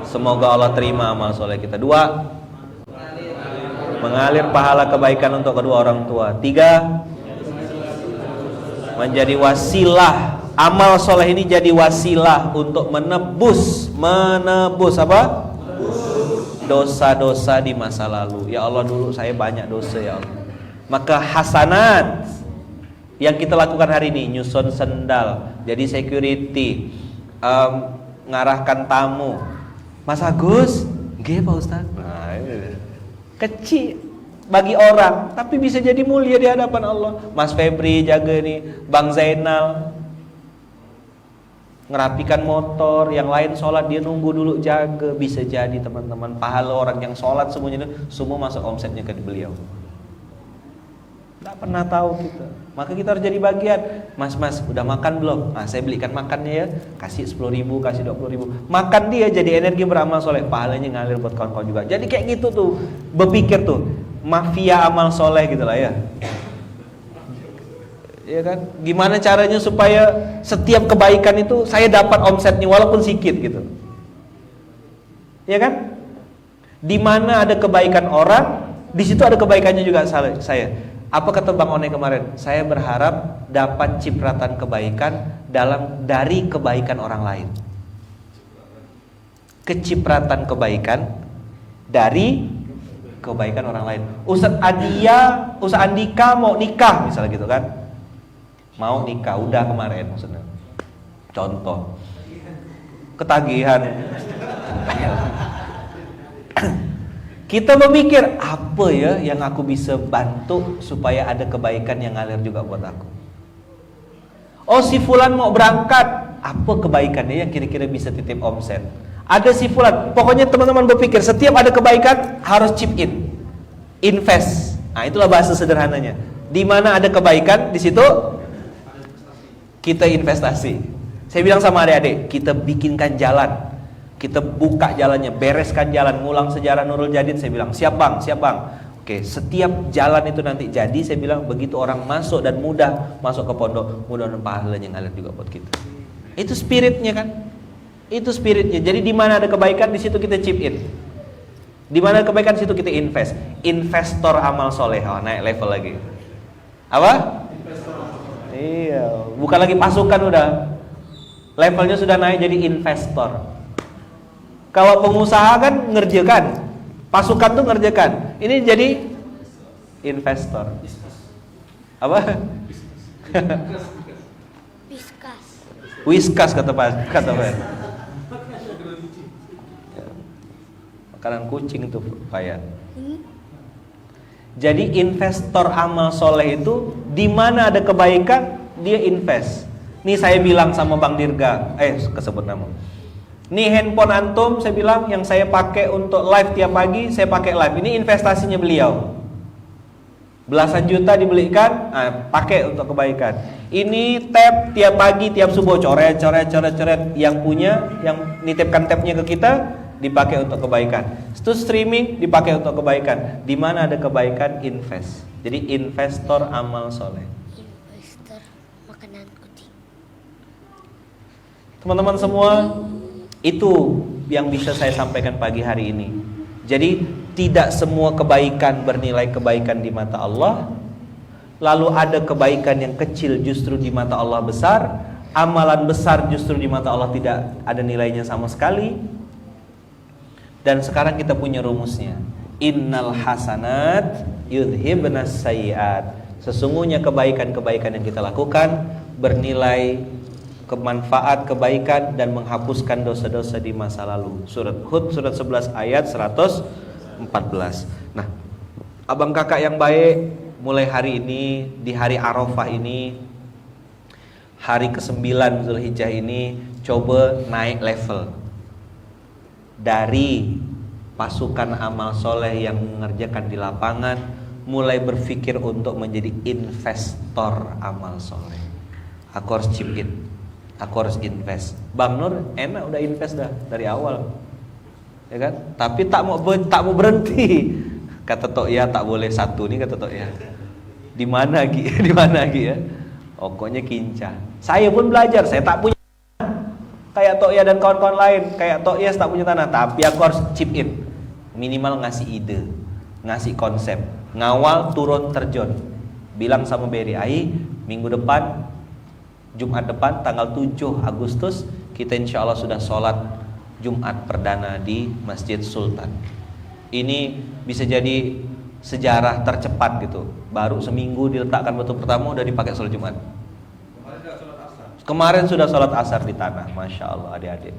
Semoga Allah terima amal soleh kita. Dua, mengalir pahala kebaikan untuk kedua orang tua. Tiga, menjadi wasilah. Amal soleh ini jadi wasilah untuk menebus apa? Dosa-dosa di masa lalu. Ya Allah, dulu saya banyak dosa ya Allah. Maka hasanat yang kita lakukan hari ini, nyusun sendal, jadi security, ngarahkan tamu. Mas Agus, nggih Pak Ustaz. Nah, ini kecil bagi orang, tapi bisa jadi mulia di hadapan Allah. Mas Febri jaga nih, Bang Zainal ngerapikan motor, yang lain sholat dia nunggu dulu jaga. Bisa jadi teman-teman, pahala orang yang sholat semuanya itu semua masuk omsetnya ke beliau. Nggak pernah tahu kita. Maka kita harus jadi bagian. Mas udah makan belum? Nah, saya belikan makannya ya, kasih 10.000, kasih 20.000. Makan dia jadi energi beramal soleh, pahalanya ngalir buat kawan-kawan juga. Jadi kayak gitu tuh, berpikir tuh mafia amal soleh gitulah ya. Ya kan? Gimana caranya supaya setiap kebaikan itu saya dapat omsetnya walaupun sedikit gitu. Ya kan? Di mana ada kebaikan orang, di situ ada kebaikannya juga saya. Apa kata Bang One kemarin? Saya berharap dapat cipratan kebaikan dari kebaikan orang lain. Kecipratan kebaikan dari kebaikan orang lain. Ustaz Andika mau nikah misalnya gitu kan. Mau nikah, udah kemarin maksudnya. Contoh. Ketagihan. Kita memikir apa ya yang aku bisa bantu supaya ada kebaikan yang ngalir juga buat aku. Oh, si fulan mau berangkat, apa kebaikannya yang kira-kira bisa titip omset? Ada si fulan, pokoknya teman-teman berpikir setiap ada kebaikan harus chip in, invest. Nah, itulah bahasa sederhananya. Di mana ada kebaikan, di situ kita investasi. Saya bilang sama adik-adik, kita bikinkan jalan. Kita buka jalannya, bereskan jalan, ngulang sejarah Nurul Jadid. Saya bilang, siap bang. Oke, setiap jalan itu nanti jadi, saya bilang begitu orang masuk dan mudah masuk ke pondok, mudah-mudahan pahalanya ngalir juga buat kita. Itu spiritnya kan? Itu spiritnya. Jadi di mana ada kebaikan, di situ kita chip in. Di mana ada kebaikan, di situ kita invest. Investor amal soleh. Oh, naik level lagi. Apa? Investor. Iya, bukan lagi pasukan udah. Levelnya sudah naik jadi investor. Kalau pengusaha kan ngerjakan, pasukan tuh ngerjakan. Ini jadi investor. Apa? Whiskas kata Pak. Makanan kucing itu Pak. Jadi investor amal soleh itu di mana ada kebaikan dia invest. Nih saya bilang sama Bang Dirga, kesebut nama. Nih handphone antum, saya bilang yang saya pakai untuk live tiap pagi, saya pakai live. Ini investasinya beliau. Belasan juta dibelikan, pakai untuk kebaikan. Ini tab tiap pagi, tiap subuh coret. Yang punya, yang nitipkan tabnya ke kita, dipakai untuk kebaikan. Itu streaming dipakai untuk kebaikan. Di mana ada kebaikan, invest. Jadi investor amal soleh. Investor makanan kucing. Teman-teman semua, itu yang bisa saya sampaikan pagi hari ini. Jadi tidak semua kebaikan bernilai kebaikan di mata Allah. Lalu ada kebaikan yang kecil justru di mata Allah besar. Amalan besar justru di mata Allah tidak ada nilainya sama sekali. Dan sekarang kita punya rumusnya. Innal hasanat yudhibnas sayyiat. Sesungguhnya kebaikan-kebaikan yang kita lakukan bernilai kemanfaat, kebaikan dan menghapuskan dosa-dosa di masa lalu. Surat Hud surat 11 ayat 114. Nah, abang kakak yang baik, mulai hari ini, di hari Arafah ini, hari ke-9 Zulhijjah ini, coba naik level. Dari pasukan amal soleh yang mengerjakan di lapangan, mulai berpikir untuk menjadi investor amal soleh. Aku harus chip in, aku harus invest. Bang Nur enak udah invest dah dari awal, ya kan? Tapi tak mau berhenti. Kata Tok Ya tak boleh satu nih, kata Tok Ya. Di mana Gi? Di mana Gi ya? Pokoknya kinca. Saya pun belajar, saya tak punya kayak Tok Ya dan kawan-kawan lain. Kayak Tok Ya tak punya tanah, tapi aku harus chip in. Minimal ngasih ide, ngasih konsep, ngawal turun terjun. Bilang sama Berry, "Ai, minggu depan Jumat depan tanggal 7 Agustus kita insya Allah sudah sholat Jumat perdana di Masjid Sultan." Ini bisa jadi sejarah tercepat gitu. Baru seminggu diletakkan batu pertama udah dipakai sholat Jumat. Kemarin sudah sholat asar di tanah, masya Allah adik-adik.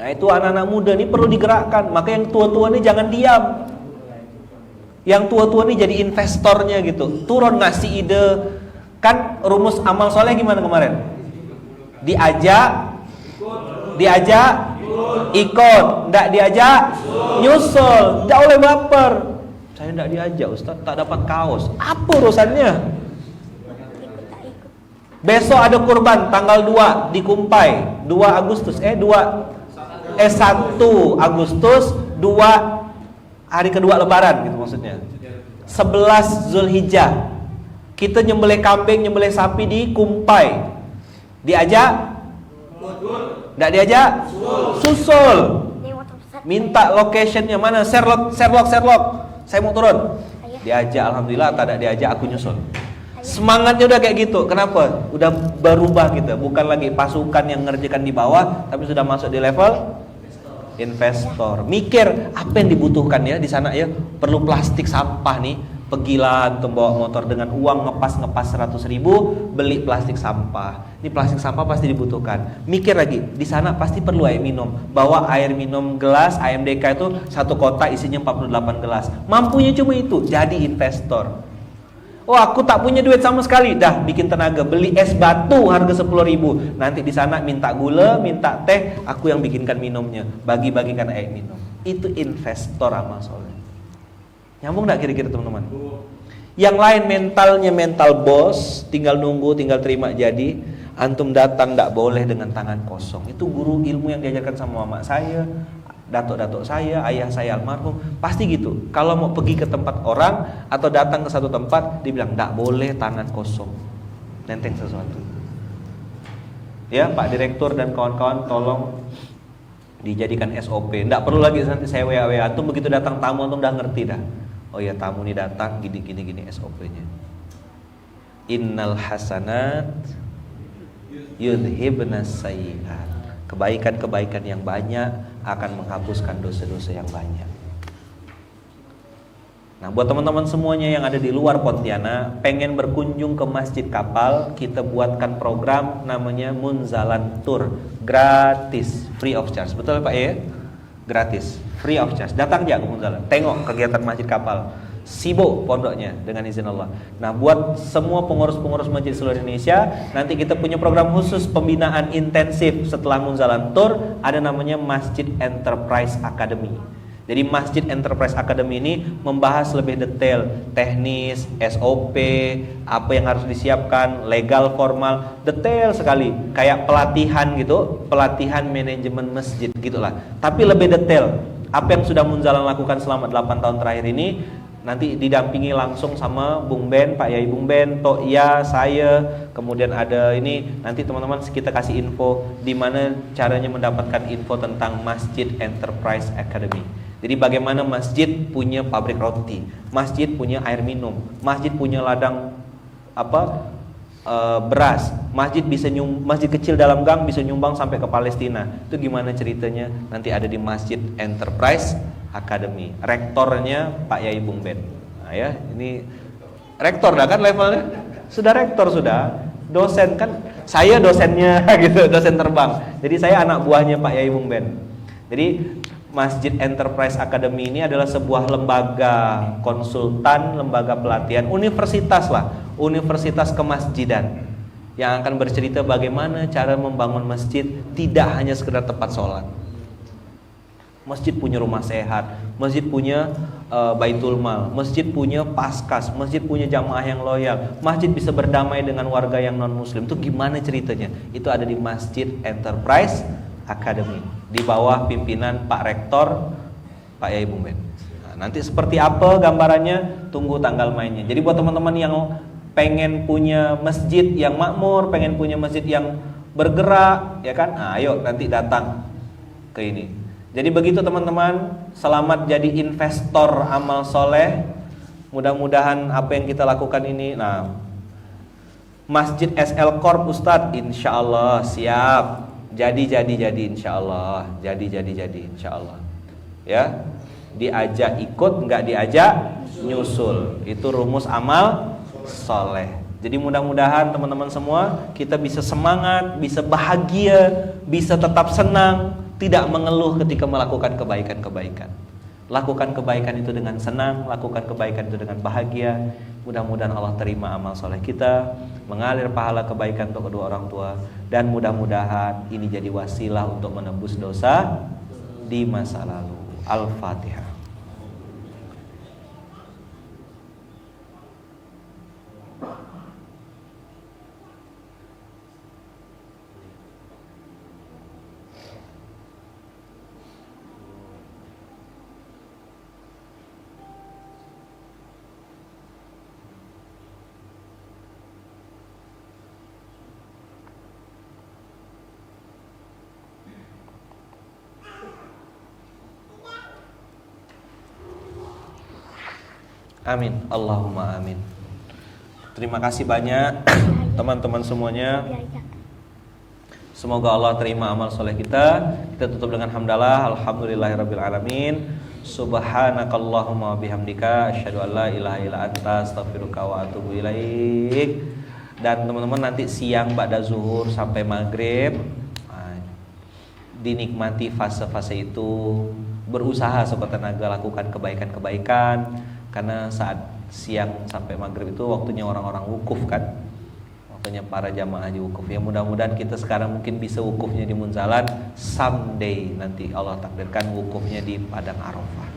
Nah itu anak-anak muda ini perlu digerakkan. Maka yang tua-tua ini jangan diam. Yang tua-tua ini jadi investornya gitu. Turun ngasih ide. Kan rumus amal soleh gimana kemarin? Diajak, ikut. Nggak diajak, nyusul. Nggak boleh baper. Saya nggak diajak Ustaz, tak dapat kaos. Apa urusannya? Besok ada kurban tanggal 2 di Kumpai 1 Agustus 2 hari kedua lebaran gitu maksudnya 11 Zulhijjah kita nyembelih kambing, nyembelih sapi di Kumpai. Diajak? Nggak diajak? Susul. Minta locationnya mana? Sherlock, saya mau turun. Diajak, alhamdulillah. Tak ada diajak, aku nyusul. Semangatnya udah kayak gitu. Kenapa? Udah berubah gitu. Bukan lagi pasukan yang ngerjakan di bawah, tapi sudah masuk di level investor. Mikir apa yang dibutuhkan ya di sana ya. Perlu plastik sampah nih. Pergilah untuk bawa motor dengan uang ngepas 100.000 beli plastik sampah. Ini plastik sampah pasti dibutuhkan. Mikir lagi, di sana pasti perlu air minum. Bawa air minum gelas AMDK itu satu kotak isinya 48 gelas. Mampunya cuma itu, jadi investor. Oh aku tak punya duit sama sekali, dah bikin tenaga beli es batu harga 10.000. Nanti di sana minta gula, minta teh, aku yang bikinkan minumnya, bagi-bagikan air minum. Itu investor amal soleh. Nyambung gak kira-kira teman-teman? Yang lain mentalnya mental bos, tinggal nunggu, tinggal terima jadi. Antum datang gak boleh dengan tangan kosong. Itu guru ilmu yang diajarkan sama mama saya, datuk-datuk saya, ayah saya almarhum. Pasti gitu. Kalau mau pergi ke tempat orang atau datang ke satu tempat, dibilang gak boleh tangan kosong, nenteng sesuatu. Ya Pak Direktur dan kawan-kawan tolong dijadikan SOP. Nggak perlu lagi nanti saya WA. Antum begitu datang tamu antum udah ngerti dah. Oh ya tamu ini datang gini SOP-nya. Innal hasanat yudhibnas sayyi'at. Kebaikan-kebaikan yang banyak akan menghapuskan dosa-dosa yang banyak. Nah, buat teman-teman semuanya yang ada di luar Pontianak, pengen berkunjung ke Masjid Kapal, kita buatkan program namanya Munzalan Tour, gratis, free of charge. Betul Pak ya? Gratis, free of charge. Datang aja ke Munzalan, tengok kegiatan Masjid Kapal. Sibuk pondoknya dengan izin Allah. Nah, buat semua pengurus-pengurus masjid seluruh Indonesia, nanti kita punya program khusus pembinaan intensif setelah Munzalan Tour, ada namanya Masjid Enterprise Academy. Jadi Masjid Enterprise Academy ini membahas lebih detail teknis, SOP, apa yang harus disiapkan, legal, formal, detail sekali. Kayak pelatihan gitu, pelatihan manajemen masjid gitulah. Tapi lebih detail. Apa yang sudah Munzalan lakukan selama 8 tahun terakhir ini nanti didampingi langsung sama Bung Ben, Pak Yai Bung Ben, Tok Ya, saya, kemudian ada ini nanti teman-teman kita kasih info di mana caranya mendapatkan info tentang Masjid Enterprise Academy. Jadi bagaimana masjid punya pabrik roti, masjid punya air minum, masjid punya ladang beras, masjid masjid kecil dalam gang bisa nyumbang sampai ke Palestina. Itu gimana ceritanya? Nanti ada di Masjid Enterprise Academy. Rektornya Pak Yai Bung Ben. Nah ya, ini rektor dah kan levelnya? Sudah rektor sudah. Dosen kan saya dosennya gitu, dosen terbang. Jadi saya anak buahnya Pak Yai Bung Ben. Jadi Masjid Enterprise Academy ini adalah sebuah lembaga konsultan, lembaga pelatihan, universitas lah, universitas kemasjidan yang akan bercerita bagaimana cara membangun masjid tidak hanya sekedar tempat sholat. Masjid punya rumah sehat, masjid punya baitul mal, masjid punya paskas, masjid punya jamaah yang loyal, masjid bisa berdamai dengan warga yang non muslim. Itu gimana ceritanya? Itu ada di Masjid Enterprise Academy di bawah pimpinan Pak Rektor Pak Yai Bung Ben. Nah, nanti seperti apa gambarannya tunggu tanggal mainnya. Jadi buat teman-teman yang pengen punya masjid yang makmur, pengen punya masjid yang bergerak ya kan, nah, ayo nanti datang ke ini. Jadi begitu teman-teman, selamat jadi investor amal soleh. Mudah-mudahan apa yang kita lakukan ini, nah Masjid SL Corp Ustadz, insya Allah siap. Jadi insya Allah. Jadi insya Allah. Ya, diajak ikut, nggak diajak nyusul. Itu rumus amal soleh. Jadi mudah-mudahan teman-teman semua kita bisa semangat, bisa bahagia, bisa tetap senang, tidak mengeluh ketika melakukan kebaikan-kebaikan. Lakukan kebaikan itu dengan senang, lakukan kebaikan itu dengan bahagia. Mudah-mudahan Allah terima amal soleh kita, mengalir pahala kebaikan untuk kedua orang tua, dan mudah-mudahan ini jadi wasilah untuk menebus dosa di masa lalu. Al-Fatihah. Amin, Allahumma amin. Terima kasih banyak teman-teman semuanya. Semoga Allah terima amal soleh kita. Kita tutup dengan hamdalah. Alhamdulillahirabbil alamin. Subhanakallahumma bihamdika asyhadu an la ilaha illa anta astaghfiruka wa atubu ilaik. Dan teman-teman nanti siang ba'da zuhur sampai maghrib dinikmati fase-fase itu, berusaha sekuat tenaga lakukan kebaikan-kebaikan. Karena saat siang sampai maghrib itu waktunya orang-orang wukuf kan, waktunya para jamaah haji wukuf. Ya mudah-mudahan kita sekarang mungkin bisa wukufnya di Munzalan, someday nanti Allah takdirkan wukufnya di Padang Arafah.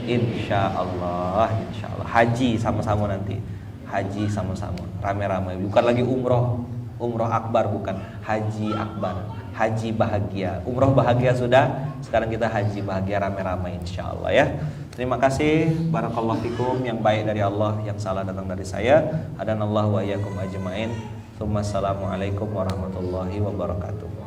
Insya Allah haji sama-sama nanti, haji sama-sama rame-rame, bukan lagi umroh akbar, bukan haji akbar, haji bahagia. Umroh bahagia sudah, sekarang kita haji bahagia rame-rame insya Allah ya. Terima kasih, barakallahu fikum. Yang baik dari Allah, yang salah datang dari saya. Hadanallahu wa iyyakum ajmain. Assalamualaikum warahmatullahi wabarakatuh.